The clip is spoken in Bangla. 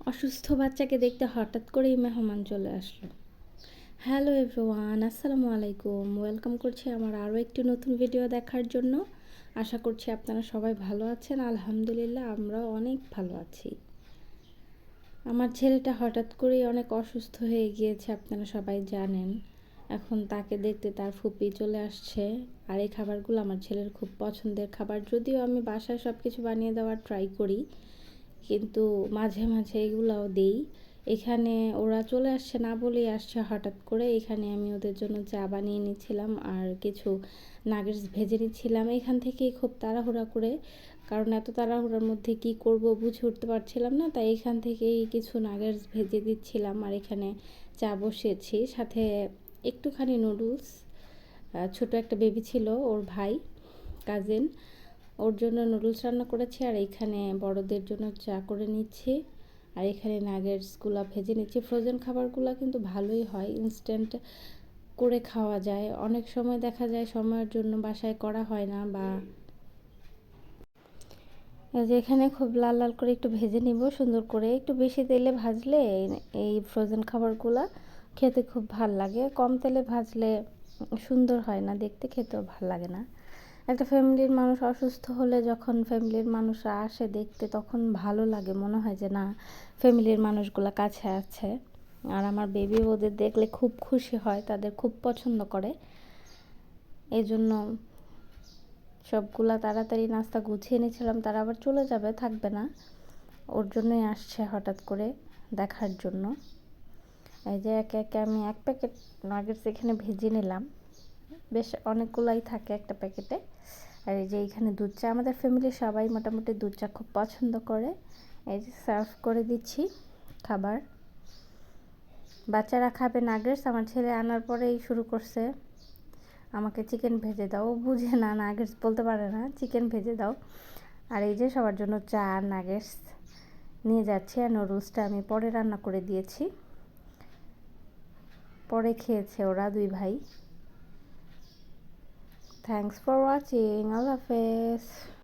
অসুস্থ বাচ্চাকে দেখতে হঠাৎ করেই মেহমান চলে আসলো। হ্যালো এভরিওয়ান, আসসালামু আলাইকুম। ওয়েলকাম করছি আমার আরও একটি নতুন ভিডিও দেখার জন্য। আশা করছি আপনারা সবাই ভালো আছেন। আলহামদুলিল্লাহ, আমরাও অনেক ভালো আছি। আমার ছেলেটা হঠাৎ করেই অনেক অসুস্থ হয়ে গিয়েছে, আপনারা সবাই জানেন। এখন তাকে দেখতে তার ফুপি চলে আসছে। আর এই খাবারগুলো আমার ছেলের খুব পছন্দের খাবার, যদিও আমি বাসায় সব কিছু বানিয়ে দেওয়ার ট্রাই করি, কিন্তু মাঝে মাঝে এগুলাও দিই। এখানে ওরা চলে আসছে না বলেই আসছে হঠাৎ করে। এখানে আমি ওদের জন্য চা বানিয়ে নিচ্ছিলাম আর কিছু নাগেটস ভেজে নিচ্ছিলাম এখান থেকেই খুব তাড়াহুড়া করে, কারণ এত তাড়াহুড়ার মধ্যে কি করব বুঝে উঠতে পারছিলাম না, তাই এখান থেকেই কিছু নাগেটস ভেজে দিচ্ছিলাম। আর এখানে চা বসিয়েছি, সাথে একটুখানি নুডলস। ছোট একটা বেবি ছিল, ওর ভাই কাজিন, ওর জন্য নুডলস রান্না করেছি। আর এইখানে বড়দের জন্য চা করে নিচ্ছি। আর এখানে নাগেটসগুলো ভেজে নিচ্ছি। ফ্রোজেন খাবারগুলো কিন্তু ভালোই হয়, ইনস্ট্যান্ট করে খাওয়া যায়। অনেক সময় দেখা যায় সময়ের জন্য বাসায় করা হয় না, বা যে এখানে খুব লাল লাল করে একটু ভেজে নিব সুন্দর করে। একটু বেশি তেলে ভাজলে এই ফ্রোজেন খাবারগুলো খেতে খুব ভাল লাগে। কম তেলে ভাজলে সুন্দর হয় না দেখতে, খেতেও ভাল লাগে না। একটা ফ্যামিলির মানুষ অসুস্থ হলে যখন ফ্যামিলির মানুষরা আসে দেখতে, তখন ভালো লাগে, মনে হয় যে না, ফ্যামিলির মানুষগুলো কাছে আছে। আর আমার বেবি ওদের দেখলে খুব খুশি হয়, তাদের খুব পছন্দ করে। এই জন্য সবগুলা তাড়াতাড়ি নাস্তা গুছিয়ে নিয়েছিলাম, তারা আবার চলে যাবে, থাকবে না, ওর জন্যই আসছে হঠাৎ করে দেখার জন্য। এই যে একে একে আমি এক প্যাকেট নাগেটস এখানে ভেজে নিলাম, বেশ অনেকগুলাই থাকে একটা প্যাকেটে। আর এই যে এইখানে দুধ চা, আমাদের ফ্যামিলির সবাই মোটামুটি দুধ চা খুব পছন্দ করে। এই যে সার্ভ করে দিচ্ছি খাবার। বাচ্চারা খাবে নাগেটস, আমার ছেলে আনার পরেই শুরু করছে আমাকে চিকেন ভেজে দাও। ও বুঝে না, নাগেটস বলতে পারে না, চিকেন ভেজে দাও। আর এই যে সবার জন্য চা আর নাগেটস নিয়ে যাচ্ছি। আর নুডলসটা আমি পরে রান্না করে দিয়েছি, পরে খেয়েছে ওরা দুই ভাই। থ্যাংকস ফর ওয়াচিং, আল্লাহ হাফেজ।